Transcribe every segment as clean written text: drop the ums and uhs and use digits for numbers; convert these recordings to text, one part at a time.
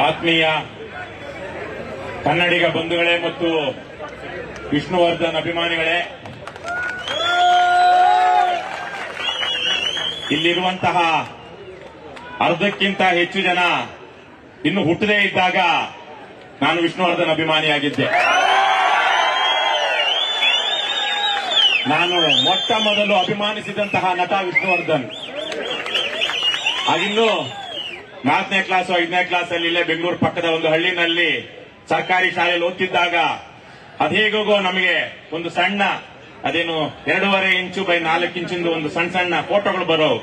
ಆತ್ಮೀಯ ಕನ್ನಡಿಗ ಬಂಧುಗಳೇ ಮತ್ತು ವಿಷ್ಣುವರ್ಧನ್ ಅಭಿಮಾನಿಗಳೇ, ಇಲ್ಲಿರುವಂತಹ ಅರ್ಧಕ್ಕಿಂತ ಹೆಚ್ಚು ಜನ ಇನ್ನು ಹುಟ್ಟದೇ ಇದ್ದಾಗ ನಾನು ವಿಷ್ಣುವರ್ಧನ್ ಅಭಿಮಾನಿಯಾಗಿದ್ದೆ. ನಾನು ಮೊಟ್ಟ ಮೊದಲು ಅಭಿಮಾನಿಸಿದಂತಹ ನಟ ವಿಷ್ಣುವರ್ಧನ್. ಆಗಿನ್ನು 4ನೇ ಕ್ಲಾಸ್ 5ನೇ ಕ್ಲಾಸ್ ಅಲ್ಲಿ ಇಲ್ಲೇ ಬೆಂಗಳೂರು ಪಕ್ಕದ ಒಂದು ಹಳ್ಳಿನಲ್ಲಿ ಸರ್ಕಾರಿ ಶಾಲೆಯಲ್ಲಿ ಓದ್ತಿದ್ದಾಗ ಅದೇಗೋ ನಮಗೆ ಒಂದು ಸಣ್ಣ ಅದೇನು 2.5 ಇಂಚು ಬೈ 4 ಇಂಚಿಂದು ಒಂದು ಸಣ್ಣ ಫೋಟೋಗಳು ಬರೋವು.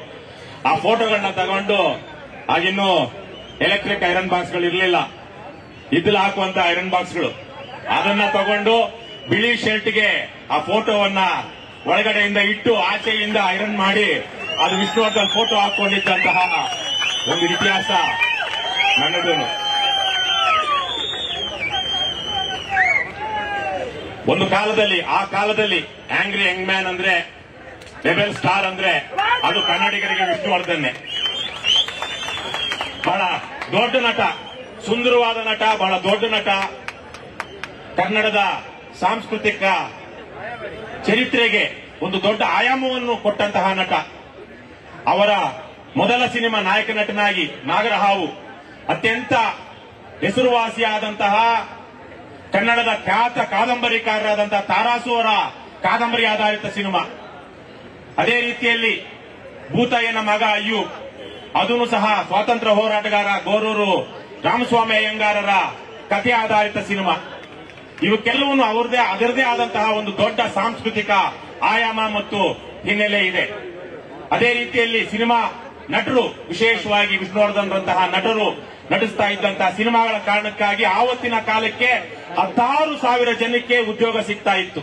ಆ ಫೋಟೋಗಳನ್ನ ತಗೊಂಡು ಆಗಿನ್ನು ಎಲೆಕ್ಟ್ರಿಕ್ ಐರನ್ ಬಾಕ್ಸ್ಗಳು ಇರಲಿಲ್ಲ, ಇದ್ದಲ್ಲಿ ಹಾಕುವಂತ ಐರನ್ ಬಾಕ್ಸ್ಗಳು, ಅದನ್ನ ತಗೊಂಡು ಬಿಳಿ ಶರ್ಟ್ಗೆ ಆ ಫೋಟೋವನ್ನ ಒಳಗಡೆಯಿಂದ ಇಟ್ಟು ಆಚೆಯಿಂದ ಐರನ್ ಮಾಡಿ ಅದು ವಿಷ್ಣುವರ್ಧನ್ ಫೋಟೋ ಹಾಕೊಂಡಿದ್ದಂತಹ ಒಂದು ಇತಿಹಾಸ ನನ್ನದು. ಒಂದು ಕಾಲದಲ್ಲಿ, ಆ ಕಾಲದಲ್ಲಿ ಆಂಗ್ರಿ ಯಂಗ್ ಮ್ಯಾನ್ ಅಂದ್ರೆ, ರೆಬೆಲ್ ಸ್ಟಾರ್ ಅಂದ್ರೆ ಅದು ಕನ್ನಡಿಗರಿಗೆ ವಿಷ್ಣುವರ್ಧನ್ನೇ. ಬಹಳ ದೊಡ್ಡ ನಟ, ಸುಂದರವಾದ ನಟ, ಬಹಳ ದೊಡ್ಡ ನಟ, ಕನ್ನಡದ ಸಾಂಸ್ಕೃತಿಕ ಚರಿತ್ರೆಗೆ ಒಂದು ದೊಡ್ಡ ಆಯಾಮವನ್ನು ಕೊಟ್ಟಂತಹ ನಟ. ಅವರ ಮೊದಲ ಸಿನಿಮಾ ನಾಯಕ ನಟನಾಗಿ ನಾಗರಹಾವು ಅತ್ಯಂತ ಹೆಸರುವಾಸಿಯಾದಂತಹ ಕನ್ನಡದ ಖ್ಯಾತ ಕಾದಂಬರಿಕಾರರಾದಂತಹ ತಾರಾಸು ಅವರ ಕಾದಂಬರಿ ಆಧಾರಿತ ಸಿನಿಮಾ. ಅದೇ ರೀತಿಯಲ್ಲಿ ಭೂತಯ್ಯನ ಮಗ ಅಯ್ಯು, ಅದನ್ನು ಸಹ ಸ್ವಾತಂತ್ರ್ಯ ಹೋರಾಟಗಾರ ಗೋರೂರು ರಾಮಸ್ವಾಮಿ ಅಯ್ಯಂಗಾರರ ಕಥೆ ಆಧಾರಿತ ಸಿನಿಮಾ. ಇವಕ್ಕೆಲ್ಲವನ್ನು ಅದರದೇ ಆದಂತಹ ಒಂದು ದೊಡ್ಡ ಸಾಂಸ್ಕೃತಿಕ ಆಯಾಮ ಮತ್ತು ಹಿನ್ನೆಲೆ ಇದೆ. ಅದೇ ರೀತಿಯಲ್ಲಿ ಸಿನಿಮಾ ನಟರು, ವಿಶೇಷವಾಗಿ ವಿಷ್ಣುವರ್ಧನ್ ರಂತಹ ನಟರು ನಟಿಸ್ತಾ ಇದ್ದಂತಹ ಸಿನಿಮಾಗಳ ಕಾರಣಕ್ಕಾಗಿ ಆವತ್ತಿನ ಕಾಲಕ್ಕೆ 16,000 ಜನಕ್ಕೆ ಉದ್ಯೋಗ ಸಿಗ್ತಾ ಇತ್ತು.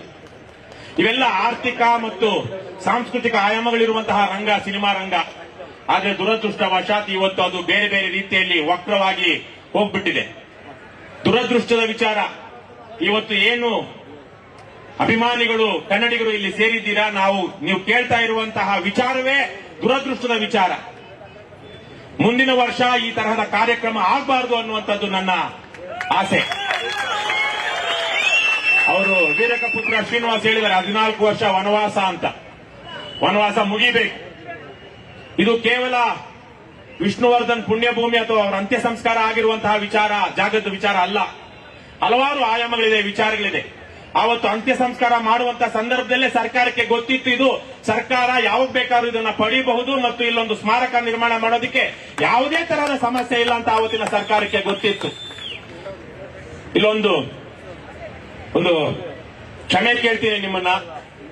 ಇವೆಲ್ಲ ಆರ್ಥಿಕ ಮತ್ತು ಸಾಂಸ್ಕೃತಿಕ ಆಯಾಮಗಳಿರುವಂತಹ ರಂಗ ಸಿನಿಮಾ ರಂಗ. ಆದರೆ ದುರದೃಷ್ಟವಶಾತ್ ಇವತ್ತು ಅದು ಬೇರೆ ಬೇರೆ ರೀತಿಯಲ್ಲಿ ವಕ್ರವಾಗಿ ಹೋಗ್ಬಿಟ್ಟಿದೆ. ದುರದೃಷ್ಟದ ವಿಚಾರ, ಇವತ್ತು ಏನು ಅಭಿಮಾನಿಗಳು ಕನ್ನಡಿಗರು ಇಲ್ಲಿ ಸೇರಿದ್ದೀರಾ, ನೀವು ಕೇಳ್ತಾ ಇರುವಂತಹ ವಿಚಾರವೇ ದುರದೃಷ್ಟದ ವಿಚಾರ. ಮುಂದಿನ ವರ್ಷ ಈ ತರಹದ ಕಾರ್ಯಕ್ರಮ ಆಗಬಾರದು ಅನ್ನುವಂಥದ್ದು ನನ್ನ ಆಸೆ. ಅವರು ವೀರಕಪುತ್ರ ಶ್ರೀನಿವಾಸ್ ಹೇಳಿದ್ದಾರೆ 14 ವರ್ಷ ವನವಾಸ ಅಂತ. ವನವಾಸ ಮುಗಿಬೇಕು. ಇದು ಕೇವಲ ವಿಷ್ಣುವರ್ಧನ್ ಪುಣ್ಯಭೂಮಿ ಅಥವಾ ಅವರ ಅಂತ್ಯ ಸಂಸ್ಕಾರ ಆಗಿರುವಂತಹ ವಿಚಾರ, ಜಾಗದ ವಿಚಾರ ಅಲ್ಲ. ಹಲವಾರು ಆಯಾಮಗಳಿದೆ, ವಿಚಾರಗಳಿದೆ. ಆವತ್ತು ಅಂತ್ಯ ಸಂಸ್ಕಾರ ಮಾಡುವಂತಹ ಸಂದರ್ಭದಲ್ಲೇ ಸರ್ಕಾರಕ್ಕೆ ಗೊತ್ತಿತ್ತು, ಇದು ಸರ್ಕಾರ ಯಾವಾಗ ಬೇಕಾದ್ರೂ ಇದನ್ನ ಪಡೆಯಬಹುದು ಮತ್ತು ಇಲ್ಲೊಂದು ಸ್ಮಾರಕ ನಿರ್ಮಾಣ ಮಾಡೋದಕ್ಕೆ ಯಾವುದೇ ತರಹದ ಸಮಸ್ಯೆ ಇಲ್ಲ ಅಂತ ಆವತ್ತಿನ ಸರ್ಕಾರಕ್ಕೆ ಗೊತ್ತಿತ್ತು. ಇಲ್ಲೊಂದು ಕ್ಷಮೆ ಕೇಳ್ತೀನಿ ನಿಮ್ಮನ್ನ.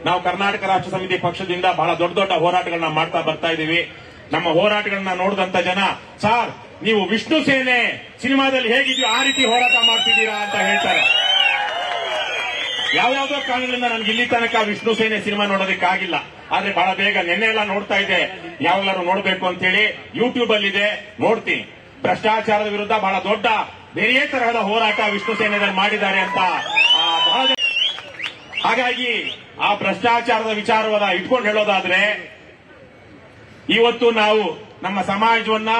ನಾವು ಕರ್ನಾಟಕ ರಾಷ್ಟ್ರ ಸಮಿತಿ ಪಕ್ಷದಿಂದ ಬಹಳ ದೊಡ್ಡ ದೊಡ್ಡ ಹೋರಾಟಗಳನ್ನ ಮಾಡ್ತಾ ಬರ್ತಾ ಇದ್ದೀವಿ. ನಮ್ಮ ಹೋರಾಟಗಳನ್ನ ನೋಡಿದಂತ ಜನ, ಸಾರ್ ನೀವು ವಿಷ್ಣು ಸೇನೆ ಸಿನಿಮಾದಲ್ಲಿ ಹೇಗಿದೆಯೋ ಆ ರೀತಿ ಹೋರಾಟ ಮಾಡ್ತಿದ್ದೀರಾ ಅಂತ ಹೇಳ್ತಾರೆ. ಯಾವ್ಯಾವ್ದೋ ಕಾರಣಗಳಿಂದ ನನಗೆ ಇಲ್ಲಿ ತನಕ ವಿಷ್ಣು ಸೇನೆ ಸಿನಿಮಾ ನೋಡೋದಕ್ಕಾಗಿಲ್ಲ. ಆದ್ರೆ ಬಹಳ ಬೇಗ ನಿನ್ನೆ ಎಲ್ಲ ನೋಡ್ತಾ ಇದ್ದೆ, ಯಾವಾಗಲಾರು ನೋಡ್ಬೇಕು ಅಂತ ಹೇಳಿ ಯೂಟ್ಯೂಬ್ ಅಲ್ಲಿ ಇದೆ, ನೋಡ್ತೀನಿ. ಭ್ರಷ್ಟಾಚಾರದ ವಿರುದ್ಧ ಬಹಳ ದೊಡ್ಡ ಬೇರೆ ತರಹದ ಹೋರಾಟ ವಿಷ್ಣು ಸೇನೆಯಲ್ಲಿ ಮಾಡಿದ್ದಾರೆ ಅಂತ ಬಹಳ. ಹಾಗಾಗಿ ಆ ಭ್ರಷ್ಟಾಚಾರದ ವಿಚಾರವನ್ನ ಇಟ್ಕೊಂಡು ಹೇಳೋದಾದ್ರೆ, ಇವತ್ತು ನಾವು ನಮ್ಮ ಸಮಾಜವನ್ನ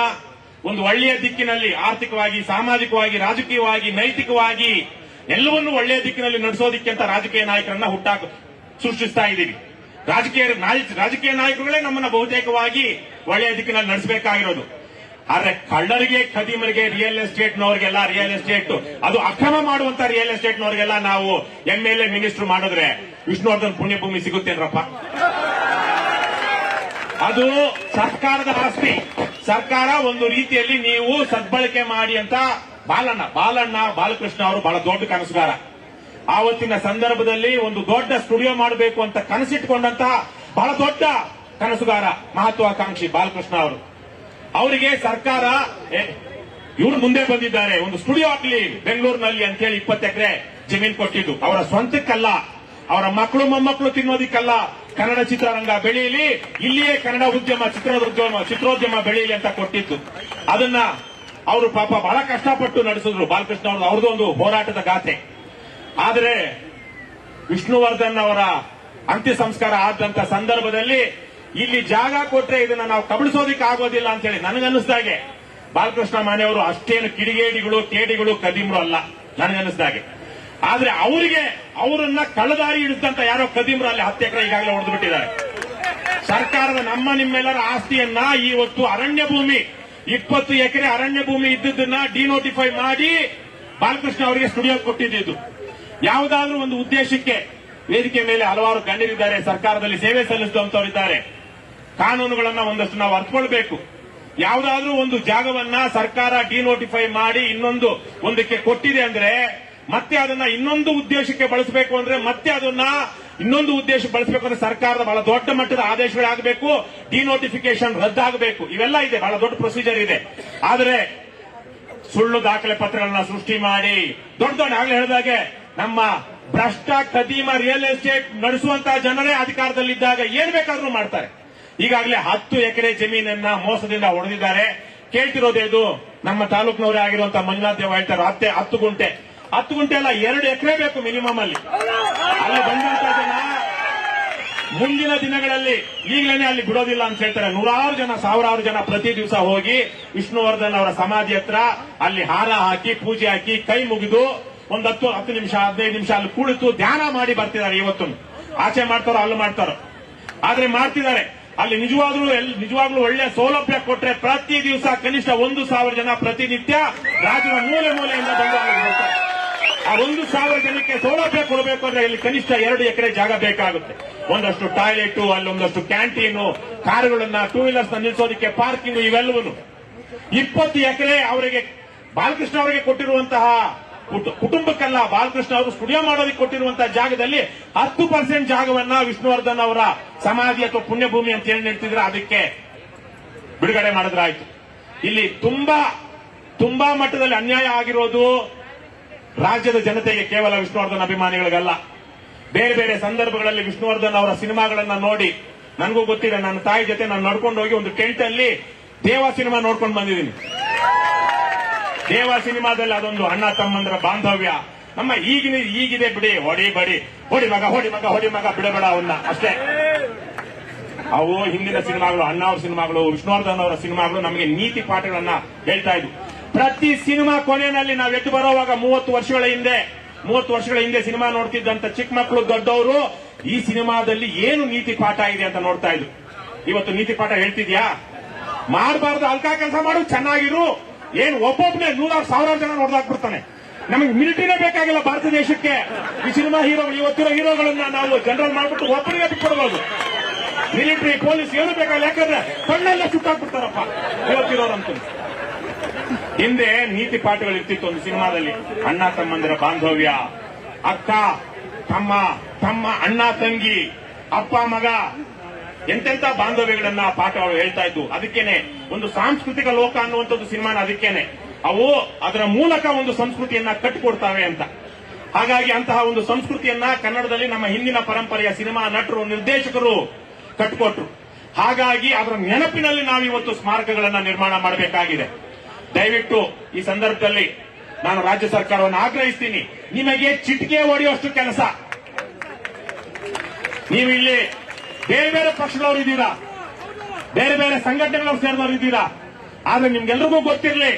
ಒಂದು ಒಳ್ಳೆಯ ದಿಕ್ಕಿನಲ್ಲಿ ಆರ್ಥಿಕವಾಗಿ, ಸಾಮಾಜಿಕವಾಗಿ, ರಾಜಕೀಯವಾಗಿ, ನೈತಿಕವಾಗಿ ಎಲ್ಲವನ್ನೂ ಒಳ್ಳೆಯ ದಿಕ್ಕಿನಲ್ಲಿ ನಡೆಸೋದಿಕ್ಕೆ ಅಂತ ರಾಜಕೀಯ ನಾಯಕರನ್ನ ಸೃಷ್ಟಿಸ್ತಾ ಇದ್ದೀವಿ. ರಾಜಕೀಯ ನಾಯಕರುಗಳೇ ನಮ್ಮನ್ನ ಬಹುತೇಕವಾಗಿ ಒಳ್ಳೆಯ ದಿಕ್ಕಿನಲ್ಲಿ ನಡೆಸಬೇಕಾಗಿರೋದು. ಆದ್ರೆ ಕಳ್ಳರಿಗೆ, ಖದೀಮರಿಗೆ, ರಿಯಲ್ ಎಸ್ಟೇಟ್ನವರಿಗೆಲ್ಲ ರಿಯಲ್ ಎಸ್ಟೇಟ್ ಅದು ಅಕ್ರಮ ಮಾಡುವಂತ ರಿಯಲ್ ಎಸ್ಟೇಟ್ನವರಿಗೆಲ್ಲ ನಾವು MLA ಮಿನಿಸ್ಟರ್ ಮಾಡಿದ್ರೆ ವಿಷ್ಣುವರ್ಧನ್ ಪುಣ್ಯಭೂಮಿ ಸಿಗುತ್ತೇನ್ರಪ್ಪ? ಅದು ಸರ್ಕಾರದ ಆಸ್ತಿ. ಸರ್ಕಾರ ಒಂದು ರೀತಿಯಲ್ಲಿ ನೀವು ಸದ್ಬಳಕೆ ಮಾಡಿ ಅಂತ ಬಾಲಕೃಷ್ಣ ಅವರು ಬಹಳ ದೊಡ್ಡ ಕನಸುಗಾರ. ಆವತ್ತಿನ ಸಂದರ್ಭದಲ್ಲಿ ಒಂದು ದೊಡ್ಡ ಸ್ಟುಡಿಯೋ ಮಾಡಬೇಕು ಅಂತ ಕನಸಿಟ್ಟುಕೊಂಡಂತಹ ಬಹಳ ದೊಡ್ಡ ಕನಸುಗಾರ, ಮಹತ್ವಾಕಾಂಕ್ಷಿ ಬಾಲಕೃಷ್ಣ ಅವರು. ಅವರಿಗೆ ಸರ್ಕಾರ ಇವರು ಮುಂದೆ ಬಂದಿದ್ದಾರೆ, ಒಂದು ಸ್ಟುಡಿಯೋ ಹಾಕಲಿ ಬೆಂಗಳೂರಿನಲ್ಲಿ ಅಂತೇಳಿ 20 ಎಕರೆ ಜಮೀನು ಕೊಟ್ಟಿದ್ದು. ಅವರ ಸ್ವಂತಕ್ಕಲ್ಲ, ಅವರ ಮಕ್ಕಳು ಮೊಮ್ಮಕ್ಕಳು ತಿನ್ನೋದಿಕ್ಕಲ್ಲ. ಕನ್ನಡ ಚಿತ್ರರಂಗ ಬೆಳೆಯಲಿ, ಇಲ್ಲಿಯೇ ಕನ್ನಡ ಉದ್ಯಮ, ಚಿತ್ರೋದ್ಯಮ ಬೆಳೆಯಲಿ ಅಂತ ಕೊಟ್ಟಿದ್ದು. ಅದನ್ನ ಅವರು ಪಾಪ ಬಹಳ ಕಷ್ಟಪಟ್ಟು ನಡೆಸಿದ್ರು ಬಾಲಕೃಷ್ಣ ಅವರು. ಅವ್ರದ್ದು ಒಂದು ಹೋರಾಟದ ಗಾಥೆ. ಆದರೆ ವಿಷ್ಣುವರ್ಧನ್ ಅವರ ಅಂತ್ಯ ಸಂಸ್ಕಾರ ಆದಂತ ಸಂದರ್ಭದಲ್ಲಿ ಇಲ್ಲಿ ಜಾಗ ಕೊಟ್ರೆ ಇದನ್ನ ನಾವು ಕಬಳಿಸೋದಿಕ್ಕೆ ಆಗೋದಿಲ್ಲ ಅಂತ ಹೇಳಿ ನನಗನ್ನಿಸ್ದಾಗೆ ಬಾಲಕೃಷ್ಣ ಮಾನೆಯವರು ಅಷ್ಟೇನು ಕಿಡಿಗೇಡಿಗಳು ಕೇಡಿಗಳು ಕದೀಮ್ರು ಅಲ್ಲ ನನಗನ್ನಿಸಿದಾಗೆ. ಆದ್ರೆ ಅವರನ್ನ ಕಳ್ಳದಾರಿ ಹಿಡಿದಂತ ಯಾರೋ ಕದೀಮ್ರು ಅಲ್ಲಿ 10 ಎಕರೆ ಈಗಾಗಲೇ ಹೊಡೆದು ಬಿಟ್ಟಿದ್ದಾರೆ. ಸರ್ಕಾರದ ನಮ್ಮ ನಿಮ್ಮೆಲ್ಲರ ಆಸ್ತಿಯನ್ನ ಇವತ್ತು ಅರಣ್ಯ ಭೂಮಿ 20 ಎಕರೆ ಅರಣ್ಯ ಭೂಮಿ ಇದ್ದದನ್ನ ಡಿನೋಟಿಫೈ ಮಾಡಿ ಬಾಲಕೃಷ್ಣ ಅವರಿಗೆ ಸ್ಟುಡಿಯೋ ಕೊಟ್ಟಿದ್ದು ಯಾವುದಾದ್ರೂ ಒಂದು ಉದ್ದೇಶಕ್ಕೆ. ವೇದಿಕೆ ಮೇಲೆ ಹಲವಾರು ಗಣ್ಯರಿದ್ದಾರೆ, ಸರ್ಕಾರದಲ್ಲಿ ಸೇವೆ ಸಲ್ಲಿಸಿದಂತವರಿದ್ದಾರೆ. ಕಾನೂನುಗಳನ್ನ ಒಂದಷ್ಟು ನಾವು ಅರ್ಥಕೊಳ್ಬೇಕು. ಯಾವುದಾದ್ರೂ ಒಂದು ಜಾಗವನ್ನ ಸರ್ಕಾರ ಡಿನೋಟಿಫೈ ಮಾಡಿ ಒಂದಕ್ಕೆ ಕೊಟ್ಟಿದೆ ಅಂದ್ರೆ ಮತ್ತೆ ಅದನ್ನ ಇನ್ನೊಂದು ಉದ್ದೇಶಕ್ಕೆ ಬಳಸಬೇಕು ಅಂದ್ರೆ ಮತ್ತೆ ಅದನ್ನ ಇನ್ನೊಂದು ಉದ್ದೇಶಕ್ಕೆ ಬಳಸಬೇಕು ಅಂದ್ರೆ ಸರ್ಕಾರದ ಬಹಳ ದೊಡ್ಡ ಮಟ್ಟದ ಆದೇಶಗಳಾಗಬೇಕು, ಡಿನೋಟಿಫಿಕೇಶನ್ ರದ್ದಾಗಬೇಕು. ಇವೆಲ್ಲ ಇದೆ, ಬಹಳ ದೊಡ್ಡ ಪ್ರೊಸೀಜರ್ ಇದೆ. ಆದರೆ ಸುಳ್ಳು ದಾಖಲೆ ಪತ್ರಗಳನ್ನ ಸೃಷ್ಟಿ ಮಾಡಿ ದೊಡ್ಡ ಆಗಲೇ ಹೇಳಿದಾಗೆ ನಮ್ಮ ಭ್ರಷ್ಟ ಕದೀಮ ರಿಯಲ್ ಎಸ್ಟೇಟ್ ನಡೆಸುವಂತಹ ಜನರೇ ಅಧಿಕಾರದಲ್ಲಿದ್ದಾಗ ಏನ್ ಬೇಕಾದ್ರೂ ಮಾಡ್ತಾರೆ. ಈಗಾಗಲೇ 10 ಎಕರೆ ಜಮೀನನ್ನ ಮೋಸದಿಂದ ಹೊಡೆದಿದ್ದಾರೆ. ಕೇಳ್ತಿರೋದೇ ಇದು ನಮ್ಮ ತಾಲೂಕಿನವರೇ ಆಗಿರುವಂತಹ ಮಂಜುನಾಥ್ ದೇವ ಹೇಳ್ತಾರೆ 10 ಗುಂಟೆ ಅಲ್ಲ 2 ಎಕರೆ ಬೇಕು ಮಿನಿಮಮ್ ಅಲ್ಲಿ ಬಂದಂತ ಜನ ಮುಂದಿನ ದಿನಗಳಲ್ಲಿ ಈಗಲೇ ಅಲ್ಲಿ ಬಿಡೋದಿಲ್ಲ ಅಂತ ಹೇಳ್ತಾರೆ. ನೂರಾರು ಜನ, ಸಾವಿರಾರು ಜನ ಪ್ರತಿ ದಿವಸ ಹೋಗಿ ವಿಷ್ಣುವರ್ಧನ್ ಅವರ ಸಮಾಧಿ ಹತ್ರ ಅಲ್ಲಿ ಹಾರ ಹಾಕಿ ಪೂಜೆ ಹಾಕಿ ಕೈ ಮುಗಿದು ಒಂದು 10 ನಿಮಿಷ 15 ನಿಮಿಷ ಅಲ್ಲಿ ಕುಳಿತು ಧ್ಯಾನ ಮಾಡಿ ಬರ್ತಿದ್ದಾರೆ. ಇವತ್ತು ಆಚೆ ಮಾಡ್ತಾರೋ ಅಲ್ಲೂ ಮಾಡ್ತಾರೋ, ಆದ್ರೆ ಮಾಡ್ತಿದ್ದಾರೆ. ಅಲ್ಲಿ ನಿಜವಾಗ್ಲೂ ಒಳ್ಳೆ ಸೌಲಭ್ಯ ಕೊಟ್ರೆ ಪ್ರತಿ ದಿವಸ ಕನಿಷ್ಠ 1,000 ಜನ ಪ್ರತಿನಿತ್ಯ ರಾಜ್ಯದ ಮೂಲೆ ಮೂಲೆಯಿಂದ ಬಂದು ಬರ್ತಾರೆ. ಆ 1,000 ಜನಕ್ಕೆ ಸೌಲಭ್ಯ ಕೊಡಬೇಕು ಅಂದ್ರೆ ಇಲ್ಲಿ ಕನಿಷ್ಠ 2 ಎಕರೆ ಜಾಗ ಬೇಕಾಗುತ್ತೆ. ಒಂದಷ್ಟು ಟಾಯ್ಲೆಟ್, ಅಲ್ಲೊಂದಷ್ಟು ಕ್ಯಾಂಟೀನು, ಕಾರುಗಳನ್ನ, ಟೂ ವೀಲರ್ಸ್ ನಿಲ್ಲಿಸೋದಕ್ಕೆ ಪಾರ್ಕಿಂಗ್, ಇವೆಲ್ಲವೂ 20 ಎಕರೆ ಅವರಿಗೆ ಬಾಲಕೃಷ್ಣ ಅವರಿಗೆ ಕೊಟ್ಟಿರುವಂತಹ ಕುಟುಂಬಕ್ಕಲ್ಲ, ಬಾಲಕೃಷ್ಣ ಅವರು ಸ್ಟುಡಿಯೋ ಮಾಡೋದಕ್ಕೆ ಕೊಟ್ಟಿರುವಂತಹ ಜಾಗದಲ್ಲಿ 10% ಜಾಗವನ್ನ ವಿಷ್ಣುವರ್ಧನ್ ಅವರ ಸಮಾಧಿ ಅಥವಾ ಪುಣ್ಯಭೂಮಿ ಅಂತ ಹೇಳಿ ಹೇಳ್ತಿದ್ರೆ ಅದಕ್ಕೆ ಬಿಡುಗಡೆ ಮಾಡಿದ್ರಾಯ್ತು. ಇಲ್ಲಿ ತುಂಬಾ ಮಟ್ಟದಲ್ಲಿ ಅನ್ಯಾಯ ಆಗಿರೋದು ರಾಜ್ಯದ ಜನತೆಗೆ, ಕೇವಲ ವಿಷ್ಣುವರ್ಧನ್ ಅಭಿಮಾನಿಗಳಿಗಲ್ಲ. ಬೇರೆ ಬೇರೆ ಸಂದರ್ಭಗಳಲ್ಲಿ ವಿಷ್ಣುವರ್ಧನ್ ಅವರ ಸಿನಿಮಾಗಳನ್ನ ನೋಡಿ ನನಗೂ ಗೊತ್ತಿದೆ. ನನ್ನ ತಾಯಿ ಜೊತೆ ನಾನು ನಡ್ಕೊಂಡು ಹೋಗಿ ಒಂದು ಟೆಂಟ್ ಅಲ್ಲಿ ದೇವ ಸಿನಿಮಾ ನೋಡ್ಕೊಂಡು ಬಂದಿದ್ದೀನಿ. ದೇವ ಸಿನಿಮಾದಲ್ಲಿ ಅದೊಂದು ಅಣ್ಣ ತಮ್ಮಂದ್ರ ಬಾಂಧವ್ಯ ನಮ್ಮ ಈಗಿದೆ ಬಿಡಿ, ಹೊಡಿ ಮಗ ಬಿಡಬೇಡ ಅವನ್ನ ಅಷ್ಟೇ. ಅವು ಹಿಂದಿನ ಸಿನಿಮಾಗಳು, ಅಣ್ಣ ಅವ್ರ ಸಿನಿಮಾಗಳು, ವಿಷ್ಣುವರ್ಧನ್ ಅವರ ಸಿನಿಮಾಗಳು ನಮಗೆ ನೀತಿ ಪಾಠಗಳನ್ನ ಹೇಳ್ತಾ ಇದ್ವು. ಪ್ರತಿ ಸಿನಿಮಾ ಕೊನೆಯಲ್ಲಿ ನಾವು ಎದ್ದು ಬರೋವಾಗ 30 ವರ್ಷಗಳ ಹಿಂದೆ ಸಿನಿಮಾ ನೋಡ್ತಿದ್ದಂತ ಚಿಕ್ಕ ಮಕ್ಕಳು ದೊಡ್ಡವರು ಈ ಸಿನಿಮಾದಲ್ಲಿ ಏನು ನೀತಿ ಪಾಠ ಇದೆ ಅಂತ ನೋಡ್ತಾ ಇದ್ರು. ಇವತ್ತು ನೀತಿ ಪಾಠ ಹೇಳ್ತಿದ್ಯಾ? ಮಾಡಬಾರ್ದು, ಅಲ್ಕಾ ಕೆಲಸ ಮಾಡು, ಚೆನ್ನಾಗಿರು. ಏನು ಒಬ್ಬೊಬ್ಬನೇ 100,000 ಜನ ನೋಡ್ದಾಕ್ಬಿಡ್ತಾನೆ. ನಮಗೆ ಮಿಲಿಟರಿನೇ ಬೇಕಾಗಿಲ್ಲ ಭಾರತ ದೇಶಕ್ಕೆ. ಈ ಸಿನಿಮಾ ಹೀರೋಗಳು, ಇವತ್ತಿರೋ ಹೀರೋಗಳನ್ನ ನಾವು ಜನರಲ್ ಮಾಡ್ಬಿಟ್ಟು ಒಬ್ಬರಿಗೆ ಬಿಟ್ಕೊಡ್ಬೋದು. ಮಿಲಿಟರಿ, ಪೊಲೀಸ್ ಏನು ಬೇಕಾಗಿಲ್ಲ, ಯಾಕಂದ್ರೆ ಕಣ್ಣಲ್ಲೇ ಸುಟ್ಟಾಕ್ಬಿಡ್ತಾರಪ್ಪ ಇವತ್ತಿರೋರಂತೂ. ಹಿಂದೆ ನೀತಿ ಪಾಠಗಳು ಇರ್ತಿತ್ತು ಒಂದು ಸಿನಿಮಾದಲ್ಲಿ. ಅಣ್ಣ ತಮ್ಮಂದಿರ ಬಾಂಧವ್ಯ, ಅಕ್ಕ ತಮ್ಮ ಅಣ್ಣ ತಂಗಿ, ಅಪ್ಪ ಮಗ, ಎಂತೆಂತ ಬಾಂಧವ್ಯಗಳನ್ನ ಪಾಠಗಳು ಹೇಳ್ತಾ ಇದ್ವು. ಅದಕ್ಕೇನೆ ಒಂದು ಸಾಂಸ್ಕೃತಿಕ ಲೋಕ ಅನ್ನುವಂಥದ್ದು ಸಿನಿಮಾನ ಅದಕ್ಕೇನೆ. ಅವು ಅದರ ಮೂಲಕ ಒಂದು ಸಂಸ್ಕೃತಿಯನ್ನ ಕಟ್ಟಿಕೊಡ್ತಾವೆ ಅಂತ. ಹಾಗಾಗಿ ಅಂತಹ ಒಂದು ಸಂಸ್ಕೃತಿಯನ್ನ ಕನ್ನಡದಲ್ಲಿ ನಮ್ಮ ಹಿಂದಿನ ಪರಂಪರೆಯ ಸಿನಿಮಾ ನಟರು, ನಿರ್ದೇಶಕರು ಕಟ್ಟಿಕೊಟ್ರು. ಹಾಗಾಗಿ ಅದರ ನೆನಪಿನಲ್ಲಿ ನಾವಿವತ್ತು ಸ್ಮಾರಕಗಳನ್ನ ನಿರ್ಮಾಣ ಮಾಡಬೇಕಾಗಿದೆ. ದಯವಿಟ್ಟು ಈ ಸಂದರ್ಭದಲ್ಲಿ ನಾನು ರಾಜ್ಯ ಸರ್ಕಾರವನ್ನು ಆಗ್ರಹಿಸ್ತೀನಿ, ನಿಮಗೆ ಚಿಟಿಕೆ ಹೊಡೆಯುವಷ್ಟು ಕೆಲಸ. ನೀವು ಇಲ್ಲಿ ಬೇರೆ ಬೇರೆ ಪಕ್ಷದವರು ಇದ್ದೀರಾ, ಬೇರೆ ಬೇರೆ ಸಂಘಟನೆಗಳು ಸೇರಿದವರು ಇದ್ದೀರಾ. ಆದ್ರೆ ನಿಮ್ಗೆಲ್ರಿಗೂ ಗೊತ್ತಿರಲಿ,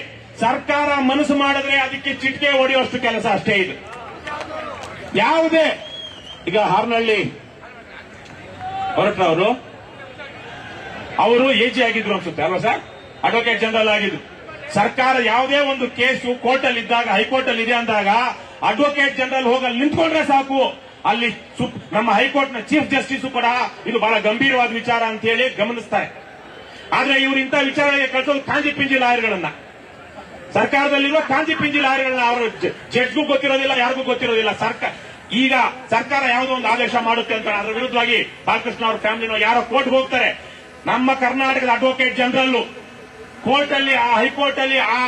ಸರ್ಕಾರ ಮನಸ್ಸು ಮಾಡಿದ್ರೆ ಅದಕ್ಕೆ ಚಿಟಿಕೆ ಹೊಡೆಯುವಷ್ಟು ಕೆಲಸ ಅಷ್ಟೇ ಇದು. ಯಾವುದೇ ಈಗ ಹಾರ್ನಹಳ್ಳಿ ಹೊರಟ್ರವರು ಅವರು ಎಜಿ ಆಗಿದ್ರು ಅನ್ಸುತ್ತೆ ಅಲ್ವಾ ಸರ್, ಅಡ್ವೊಕೇಟ್ ಜನರಲ್ ಆಗಿದ್ರು. ಸರ್ಕಾರ ಯಾವುದೇ ಒಂದು ಕೇಸು ಕೋರ್ಟ್ ಅಲ್ಲಿ ಇದ್ದಾಗ, ಹೈಕೋರ್ಟ್ ಅಲ್ಲಿ ಇದೆ ಅಂದಾಗ ಅಡ್ವೊಕೇಟ್ ಜನರಲ್ ಹೋಗಿ ಅಲ್ಲಿ ನಿಂತ್ಕೊಂಡ್ರೆ ಸಾಕು. ಅಲ್ಲಿ ನಮ್ಮ ಹೈಕೋರ್ಟ್ ನ ಚೀಫ್ ಜಸ್ಟಿಸ್ ಕೂಡ ಇದು ಬಹಳ ಗಂಭೀರವಾದ ವಿಚಾರ ಅಂತ ಹೇಳಿ ಗಮನಿಸ್ತಾರೆ. ಆದ್ರೆ ಇವರು ಇಂಥ ವಿಚಾರಗಳಿಗೆ ಕಳಿಸೋದು ಕಾಂಜಿ ಪಿಂಜಿ ಲಾಯರ್ಗಳನ್ನ, ಸರ್ಕಾರದಲ್ಲಿರುವ ಕಾಂಜಿ ಪಿಂಜಿ ಲಾಯರ್ಗಳನ್ನ. ಅವರು ಜಡ್ಜ್ಗೂ ಗೊತ್ತಿರೋದಿಲ್ಲ, ಯಾರಿಗೂ ಗೊತ್ತಿರೋದಿಲ್ಲ. ಈಗ ಸರ್ಕಾರ ಯಾವುದೋ ಒಂದು ಆದೇಶ ಮಾಡುತ್ತೆ ಅಂತ ಅದರ ವಿರುದ್ಧವಾಗಿ ಬಾಲಕೃಷ್ಣ ಅವ್ರ ಫ್ಯಾಮಿಲಿನ ಯಾರೋ ಕೋರ್ಟ್ ಹೋಗ್ತಾರೆ. ನಮ್ಮ ಕರ್ನಾಟಕದ ಅಡ್ವೊಕೇಟ್ ಜನರಲ್ ಕೋರ್ಟ್ ಅಲ್ಲಿ, ಆ ಹೈಕೋರ್ಟ್ ಅಲ್ಲಿ ಆ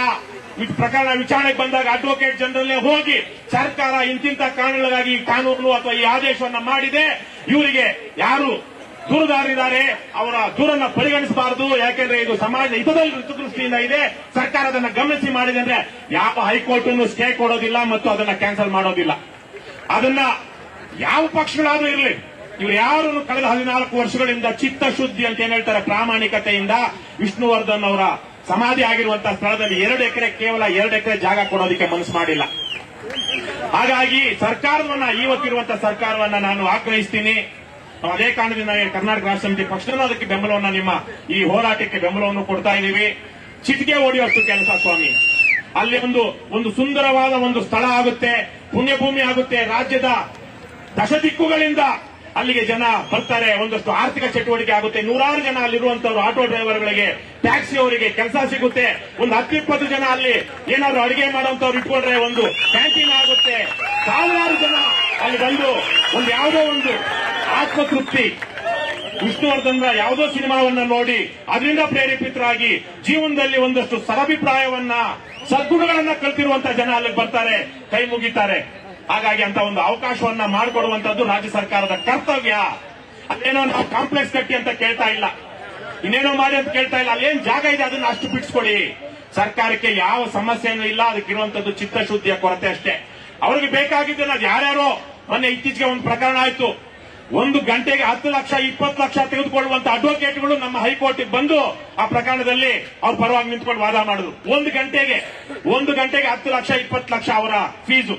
ಪ್ರಕರಣ ವಿಚಾರಣೆಗೆ ಬಂದಾಗ ಅಡ್ವೊಕೇಟ್ ಜನರಲ್ ಹೋಗಿ ಸರ್ಕಾರ ಇಂತಿಂತ ಕಾರಣಗಳಿಗಾಗಿ ಕಾನೂನು ಅಥವಾ ಈ ಆದೇಶವನ್ನ ಮಾಡಿದೆ, ಇವರಿಗೆ ಯಾರು ದೂರುದಾರರಿದ್ದಾರೆ ಅವರ ದೂರನ್ನ ಪರಿಗಣಿಸಬಾರದು, ಯಾಕೆಂದ್ರೆ ಇದು ಸಮಾಜ ಹಿತದೃಷ್ಟಿಯಿಂದ ಇದೆ, ಸರ್ಕಾರ ಅದನ್ನ ಗಮನಿಸಿ ಮಾಡಿದೆ ಅಂದ್ರೆ ಯಾವ ಹೈಕೋರ್ಟ್ ಸ್ಟೇ ಕೊಡೋದಿಲ್ಲ ಮತ್ತು ಅದನ್ನ ಕ್ಯಾನ್ಸಲ್ ಮಾಡೋದಿಲ್ಲ. ಅದನ್ನ ಯಾವ ಪಕ್ಷಗಳಾದ್ರೂ ಇರಲಿ, ಇವರು ಯಾರು ಕಳೆದ 14 ವರ್ಷಗಳಿಂದ ಚಿತ್ತಶುದ್ಧಿ ಅಂತ ಏನ್ ಹೇಳ್ತಾರೆ, ಪ್ರಾಮಾಣಿಕತೆಯಿಂದ ವಿಷ್ಣುವರ್ಧನ್ ಅವರ ಸಮಾಧಿ ಆಗಿರುವಂತಹ ಸ್ಥಳದಲ್ಲಿ 2 ಎಕರೆ ಕೇವಲ 2 ಎಕರೆ ಜಾಗ ಕೊಡೋದಕ್ಕೆ ಮನಸ್ಸು ಮಾಡಿಲ್ಲ. ಹಾಗಾಗಿ ಸರ್ಕಾರವನ್ನ ಇವತ್ತಿರುವಂತಹ ಸರ್ಕಾರವನ್ನ ನಾನು ಆಗ್ರಹಿಸ್ತೀನಿ. ಅದೇ ಕಾರಣದಿಂದ ಕರ್ನಾಟಕ ರಾಷ್ಟ್ರ ಸಮಿತಿ ಪಕ್ಷದಲ್ಲೂ ಅದಕ್ಕೆ ಬೆಂಬಲವನ್ನ ನಿಮ್ಮ ಈ ಹೋರಾಟಕ್ಕೆ ಬೆಂಬಲವನ್ನು ಕೊಡ್ತಾ ಇದ್ದೀವಿ. ಚಿಟಿಕೆ ಹೊಡೆಯುವಷ್ಟು ಕೆಲಸ ಸ್ವಾಮಿ. ಅಲ್ಲಿ ಒಂದು ಸುಂದರವಾದ ಒಂದು ಸ್ಥಳ ಆಗುತ್ತೆ, ಪುಣ್ಯಭೂಮಿ ಆಗುತ್ತೆ. ರಾಜ್ಯದ ದಶದಿಕ್ಕುಗಳಿಂದ ಅಲ್ಲಿಗೆ ಜನ ಬರ್ತಾರೆ, ಒಂದಷ್ಟು ಆರ್ಥಿಕ ಚಟುವಟಿಕೆ ಆಗುತ್ತೆ. 100 ಜನ ಅಲ್ಲಿರುವಂತವ್ರು ಆಟೋ ಡ್ರೈವರ್ಗಳಿಗೆ, ಟ್ಯಾಕ್ಸಿ ಅವರಿಗೆ ಕೆಲಸ ಸಿಗುತ್ತೆ. ಒಂದು 10-20 ಜನ ಅಲ್ಲಿ ಏನಾದ್ರು ಅಡಿಗೆ ಮಾಡುವಂತವ್ರು ಇಟ್ಕೊಂಡ್ರೆ ಒಂದು ಕ್ಯಾಂಟೀನ್ ಆಗುತ್ತೆ. 1000 ಜನ ಅಲ್ಲಿ ಬಂದು ಯಾವುದೋ ಒಂದು ಆತ್ಮತೃಪ್ತಿ. ವಿಷ್ಣುವರ್ಧನ್ ಯಾವುದೋ ಸಿನಿಮಾವನ್ನ ನೋಡಿ ಅದರಿಂದ ಪ್ರೇರೇಪಿತರಾಗಿ ಜೀವನದಲ್ಲಿ ಒಂದಷ್ಟು ಸದಭಿಪ್ರಾಯವನ್ನ, ಸದ್ಗುಣಗಳನ್ನ ಕಲ್ತಿರುವಂತಹ ಜನ ಅಲ್ಲಿಗೆ ಬರ್ತಾರೆ, ಕೈ ಮುಗಿತಾರೆ. ಹಾಗಾಗಿ ಅಂತ ಒಂದು ಅವಕಾಶವನ್ನ ಮಾಡಿಕೊಡುವಂತದ್ದು ರಾಜ್ಯ ಸರ್ಕಾರದ ಕರ್ತವ್ಯ. ಅಲ್ಲೇನೋ ನಾವು ಕಾಂಪ್ಲೆಕ್ಸ್ ಕಟ್ಟಿ ಅಂತ ಕೇಳ್ತಾ ಇಲ್ಲ, ಇನ್ನೇನೋ ಮಾಡಿ ಅಂತ ಕೇಳ್ತಾ ಇಲ್ಲ. ಅಲ್ಲೇನ್ ಜಾಗ ಇದೆ ಅದನ್ನ ಅಷ್ಟು ಬಿಡಿಸ್ಕೊಡಿ. ಸರ್ಕಾರಕ್ಕೆ ಯಾವ ಸಮಸ್ಯೆನೂ ಇಲ್ಲ, ಅದಕ್ಕಿರುವಂತದ್ದು ಚಿತ್ತಶುದ್ಧಿಯ ಕೊರತೆ ಅಷ್ಟೇ. ಅವ್ರಿಗೆ ಬೇಕಾಗಿದ್ದಲ್ಲ. ಯಾರ್ಯಾರೋ ಮೊನ್ನೆ ಇತ್ತೀಚೆಗೆ ಒಂದು ಪ್ರಕರಣ ಆಯ್ತು. 1 ಗಂಟೆಗೆ 10 ಲಕ್ಷ 20 ಲಕ್ಷ ತೆಗೆದುಕೊಳ್ಳುವಂತ ಅಡ್ವೊಕೇಟ್ಗಳು ನಮ್ಮ ಹೈಕೋರ್ಟ್ಗೆ ಬಂದು ಆ ಪ್ರಕರಣದಲ್ಲಿ ಅವ್ರ ಪರವಾಗಿ ನಿಂತ್ಕೊಂಡು ವಾದ ಮಾಡಿದ್ರು. 1 ಗಂಟೆಗೆ 10 ಲಕ್ಷ 20 ಲಕ್ಷ ಅವರ ಫೀಸು.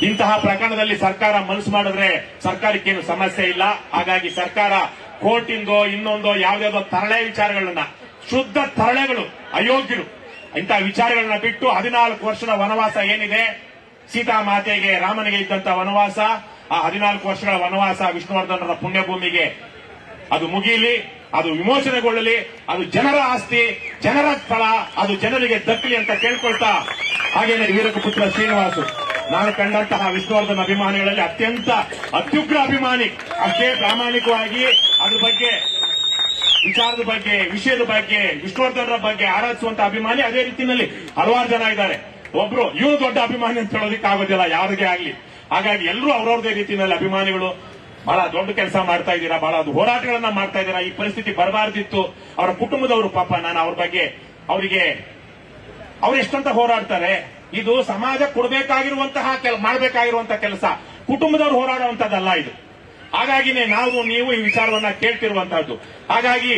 ಇಂತಹ ಪ್ರಕರಣದಲ್ಲಿ ಸರ್ಕಾರ ಮನಸ್ಸು ಮಾಡಿದ್ರೆ ಸರ್ಕಾರಕ್ಕೇನು ಸಮಸ್ಯೆ ಇಲ್ಲ. ಹಾಗಾಗಿ ಸರ್ಕಾರ ಕೋರ್ಟಿಂದೋ ಇನ್ನೊಂದೋ ಯಾವ್ದಾವ್ದೋ ತರಳೆ ವಿಚಾರಗಳನ್ನ, ಶುದ್ಧ ತರಳೆಗಳು, ಅಯೋಗ್ಯರು, ಇಂತಹ ವಿಚಾರಗಳನ್ನ ಬಿಟ್ಟು 14 ವರ್ಷದ ವನವಾಸ ಏನಿದೆ, ಸೀತಾಮಾತೆಗೆ ರಾಮನಿಗೆ ಇದ್ದಂತ ವನವಾಸ, ಆ 14 ವರ್ಷಗಳ ವನವಾಸ ವಿಷ್ಣುವರ್ಧನರ ಪುಣ್ಯಭೂಮಿಗೆ ಅದು ಮುಗಿಯಲಿ, ಅದು ವಿಮೋಚನೆಗೊಳ್ಳಲಿ. ಅದು ಜನರ ಆಸ್ತಿ, ಜನರ ಸ್ಥಳ, ಅದು ಜನರಿಗೆ ದಕ್ಕಲಿ ಅಂತ ಕೇಳ್ಕೊಳ್ತಾ, ಹಾಗೇನೆ ವೀರಕಪುತ್ರ ಶ್ರೀನಿವಾಸು ನಾನು ಕಂಡಂತಹ ವಿಷ್ಣುವರ್ಧನ್ ಅಭಿಮಾನಿಗಳಲ್ಲಿ ಅತ್ಯಂತ ಅತ್ಯುಗ್ರ ಅಭಿಮಾನಿ. ಅಷ್ಟೇ ಪ್ರಾಮಾಣಿಕವಾಗಿ ಅದ್ರ ಬಗ್ಗೆ, ವಿಚಾರದ ಬಗ್ಗೆ, ವಿಷಯದ ಬಗ್ಗೆ, ವಿಷ್ಣುವರ್ಧನರ ಬಗ್ಗೆ ಆರಾಧಿಸುವಂತ ಅಭಿಮಾನಿ ಅದೇ ರೀತಿಯಲ್ಲಿ ಹಲವಾರು ಜನ ಇದ್ದಾರೆ. ಒಬ್ರು ಇವನು ದೊಡ್ಡ ಅಭಿಮಾನಿ ಅಂತ ಹೇಳೋದಕ್ಕೆ ಆಗೋದಿಲ್ಲ ಯಾರಿಗೆ ಆಗ್ಲಿ. ಹಾಗಾಗಿ ಎಲ್ಲರೂ ಅವ್ರವ್ರದೇ ರೀತಿಯಲ್ಲಿ ಅಭಿಮಾನಿಗಳು. ಬಹಳ ದೊಡ್ಡ ಕೆಲಸ ಮಾಡ್ತಾ ಇದ್ದೀರಾ, ಬಹಳ ಅದು ಹೋರಾಟಗಳನ್ನ ಮಾಡ್ತಾ ಇದ್ದೀರಾ. ಈ ಪರಿಸ್ಥಿತಿ ಬರಬಾರ್ದಿತ್ತು. ಅವರ ಕುಟುಂಬದವರು ಪಾಪ, ನಾನು ಅವ್ರ ಬಗ್ಗೆ ಅವರಿಗೆ ಅವ್ರು ಎಷ್ಟಂತ ಹೋರಾಡ್ತಾರೆ. ಇದು ಸಮಾಜ ಕೊಡಬೇಕಾಗಿರುವಂತಹ ಮಾಡಬೇಕಾಗಿರುವಂತಹ ಕೆಲಸ, ಕುಟುಂಬದವರು ಹೋರಾಡುವಂತದ್ದಲ್ಲ ಇದು. ಹಾಗಾಗಿನೇ ನೀವು ಈ ವಿಚಾರವನ್ನ ಕೇಳ್ತಿರುವಂತಹದ್ದು. ಹಾಗಾಗಿ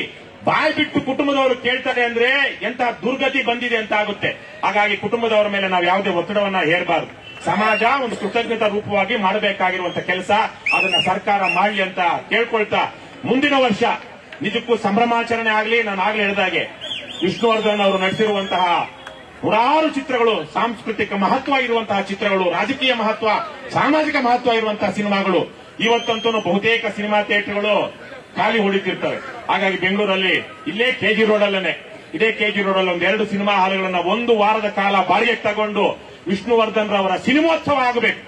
ಬಾಯ್ ಬಿಟ್ಟು ಕುಟುಂಬದವರು ಕೇಳ್ತಾರೆ ಅಂದ್ರೆ ಎಂತ ದುರ್ಗತಿ ಬಂದಿದೆ ಅಂತ ಆಗುತ್ತೆ. ಹಾಗಾಗಿ ಕುಟುಂಬದವರ ಮೇಲೆ ನಾವು ಯಾವುದೇ ಒತ್ತಡವನ್ನ ಹೇರಬಾರದು. ಸಮಾಜ ಒಂದು ಕೃತಜ್ಞತಾ ರೂಪವಾಗಿ ಮಾಡಬೇಕಾಗಿರುವಂತ ಕೆಲಸ, ಅದನ್ನ ಸರ್ಕಾರ ಮಾಡಲಿ ಅಂತ ಕೇಳ್ಕೊಳ್ತಾ, ಮುಂದಿನ ವರ್ಷ ನಿಜಕ್ಕೂ ಸಂಭ್ರಮಾಚರಣೆ ಆಗಲಿ. ನಾನು ಆಗ್ಲೇ ಹೇಳಿದಾಗೆ ವಿಷ್ಣುವರ್ಧನ್ ಅವರು ನಡೆಸಿರುವಂತಹ 100 ಚಿತ್ರಗಳು, ಸಾಂಸ್ಕೃತಿಕ ಮಹತ್ವ ಇರುವಂತಹ ಚಿತ್ರಗಳು, ರಾಜಕೀಯ ಮಹತ್ವ, ಸಾಮಾಜಿಕ ಮಹತ್ವ ಇರುವಂತಹ ಸಿನಿಮಾಗಳು. ಇವತ್ತಂತೂ ಬಹುತೇಕ ಸಿನಿಮಾ ಥಿಯೇಟರ್ಗಳು ಖಾಲಿ ಹೊಡಿತಿರ್ತವೆ. ಹಾಗಾಗಿ ಬೆಂಗಳೂರಲ್ಲಿ ಇಲ್ಲೇ ಕೆಜಿ ರೋಡಲ್ಲೇ, ಇದೇ ಕೆಜಿ ರೋಡಲ್ಲಿ 2 ಸಿನಿಮಾ ಹಾಲ್ಗಳನ್ನ 1 ವಾರದ ಕಾಲ ಬಾಡಿಗೆಗೆ ತಗೊಂಡು ವಿಷ್ಣುವರ್ಧನ್ ರವರ ಸಿನಿಮೋತ್ಸವ ಆಗಬೇಕು.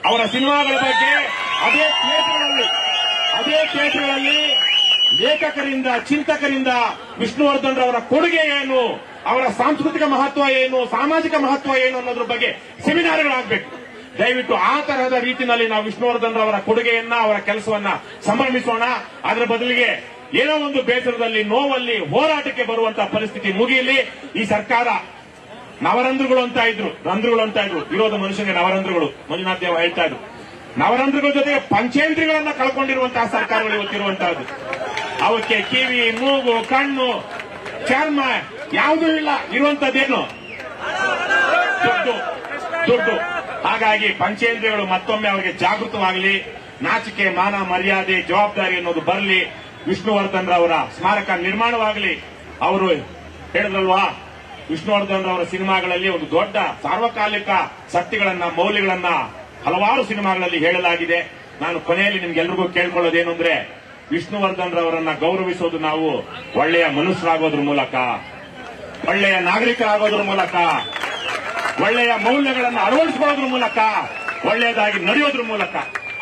ಅವರ ಸಿನಿಮಾಗಳ ಬಗ್ಗೆ ಅದೇ ಥಿಯೇಟರ್ಗಳಲ್ಲಿ ಲೇಖಕರಿಂದ, ಚಿಂತಕರಿಂದ ವಿಷ್ಣುವರ್ಧನ್ ರವರ ಕೊಡುಗೆ ಏನು, ಅವರ ಸಾಂಸ್ಕೃತಿಕ ಮಹತ್ವ ಏನು, ಸಾಮಾಜಿಕ ಮಹತ್ವ ಏನು ಅನ್ನೋದ್ರ ಬಗ್ಗೆ ಸೆಮಿನಾರ್ಗಳಾಗಬೇಕು. ದಯವಿಟ್ಟು ಆ ತರಹದ ರೀತಿಯಲ್ಲಿ ನಾವು ವಿಷ್ಣುವರ್ಧನ್ ರವರ ಕೊಡುಗೆಯನ್ನ, ಅವರ ಕೆಲಸವನ್ನ ಸಂಭ್ರಮಿಸೋಣ. ಅದರ ಬದಲಿಗೆ ಏನೋ ಒಂದು ಬೇಸರದಲ್ಲಿ, ನೋವಲ್ಲಿ ಹೋರಾಟಕ್ಕೆ ಬರುವಂತಹ ಪರಿಸ್ಥಿತಿ ಮುಗಿಯಲಿ. ಈ ಸರ್ಕಾರ ನವರಂಧ್ರಗಳು ಅಂತ ಇದ್ರು, ಇರೋದ ಮನುಷ್ಯನಿಗೆ ನವರಂಧ್ರಗಳು. ಮಂಜುನಾಥ್ ದೇವ ಹೇಳ್ತಾ ಇದ್ರು, ನವರಂಧ್ರಗಳ ಜೊತೆಗೆ ಪಂಚೇಂದ್ರಿಗಳನ್ನ ಕಳ್ಕೊಂಡಿರುವಂತಹ ಸರ್ಕಾರಗಳು ಇವತ್ತಿರುವಂತಹದ್ದು. ಅವಕ್ಕೆ ಕಿವಿ, ಮೂಗು, ಕಣ್ಣು, ಚರ್ಮ ಯಾವುದೂ ಇಲ್ಲ. ಇರುವಂತದ್ದೇನು? ದುಡ್ಡು. ಹಾಗಾಗಿ ಪಂಚೇಂದ್ರಿಯಗಳು ಮತ್ತೊಮ್ಮೆ ಅವರಿಗೆ ಜಾಗೃತವಾಗಲಿ. ನಾಚಿಕೆ, ಮಾನ, ಮರ್ಯಾದೆ, ಜವಾಬ್ದಾರಿ ಅನ್ನೋದು ಬರಲಿ. ವಿಷ್ಣುವರ್ಧನ್ ರವರ ಸ್ಮಾರಕ ನಿರ್ಮಾಣವಾಗಲಿ. ಅವರು ಹೇಳಿದ್ರಲ್ವಾ, ವಿಷ್ಣುವರ್ಧನ್ ರವರ ಸಿನಿಮಾಗಳಲ್ಲಿ ಒಂದು ದೊಡ್ಡ ಸಾರ್ವಕಾಲಿಕ ಸತ್ಯಗಳನ್ನ, ಮೌಲ್ಯಗಳನ್ನ ಹಲವಾರು ಸಿನಿಮಾಗಳಲ್ಲಿ ಹೇಳಲಾಗಿದೆ. ನಾನು ಕೊನೆಯಲ್ಲಿ ನಿಮ್ಗೆಲ್ರಿಗೂ ಕೇಳ್ಕೊಳ್ಳೋದೇನು ಅಂದ್ರೆ, ವಿಷ್ಣುವರ್ಧನ್ ರವರನ್ನ ಗೌರವಿಸೋದು ನಾವು ಒಳ್ಳೆಯ ಮನುಷ್ಯರಾಗೋದ್ರ ಮೂಲಕ, ಒಳ್ಳೆಯ ನಾಗರಿಕರಾಗೋದ್ರ ಮೂಲಕ, ಒಳ್ಳೆಯ ಮೌಲ್ಯಗಳನ್ನು ಅಳವಡಿಸಿಕೊಳ್ಳೋದ್ರ ಮೂಲಕ, ಒಳ್ಳೆಯದಾಗಿ ನಡೆಯೋದ್ರ ಮೂಲಕ.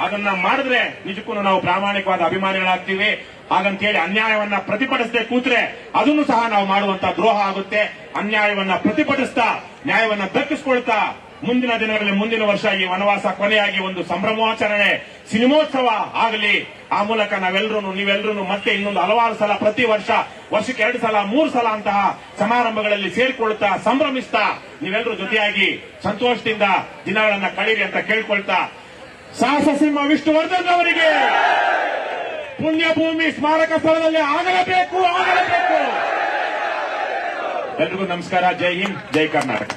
ಅದನ್ನ ಮಾಡಿದ್ರೆ ನಿಜಕ್ಕೂ ನಾವು ಪ್ರಾಮಾಣಿಕವಾದ ಅಭಿಮಾನಿಗಳಾಗ್ತೀವಿ. ಹಾಗಂತೇಳಿ ಅನ್ಯಾಯವನ್ನ ಪ್ರತಿಭಟಿಸದೆ ಕೂತ್ರೆ ಅದನ್ನು ಸಹ ನಾವು ಮಾಡುವಂತ ದ್ರೋಹ ಆಗುತ್ತೆ. ಅನ್ಯಾಯವನ್ನ ಪ್ರತಿಭಟಿಸ್ತಾ, ನ್ಯಾಯವನ್ನ ದಕ್ಕಿಸಿಕೊಳ್ತಾ, ಮುಂದಿನ ದಿನಗಳಲ್ಲಿ, ಮುಂದಿನ ವರ್ಷ ಈ ವನವಾಸ ಕೊನೆಯಾಗಿ ಒಂದು ಸಂಭ್ರಮಾಚರಣೆ, ಸಿನಿಮೋತ್ಸವ ಆಗಲಿ. ಆ ಮೂಲಕ ನೀವೆಲ್ಲರೂ ಮತ್ತೆ ಇನ್ನೊಂದು ಹಲವಾರು ಸಲ, ಪ್ರತಿ ವರ್ಷಕ್ಕೆ 2 ಸಲ 3 ಸಲ ಅಂತಹ ಸಮಾರಂಭಗಳಲ್ಲಿ ಸೇರಿಕೊಳ್ತಾ, ಸಂಭ್ರಮಿಸ್ತಾ, ನೀವೆಲ್ಲರೂ ಜೊತೆಯಾಗಿ ಸಂತೋಷದಿಂದ ದಿನಗಳನ್ನ ಕಳೀರಿ ಅಂತ ಕೇಳ್ಕೊಳ್ತಾ, ಸಾಹಸ ಸಿಂಹ ವಿಷ್ಣುವರ್ಧನ್ ಅವರಿಗೆ ಪುಣ್ಯಭೂಮಿ ಸ್ಮಾರಕ ಸ್ಥಳದಲ್ಲಿ ಆಗಲೇಬೇಕು. ಎಲ್ರಿಗೂ ನಮಸ್ಕಾರ. ಜೈ ಹಿಂದ್, ಜೈ ಕರ್ನಾಟಕ.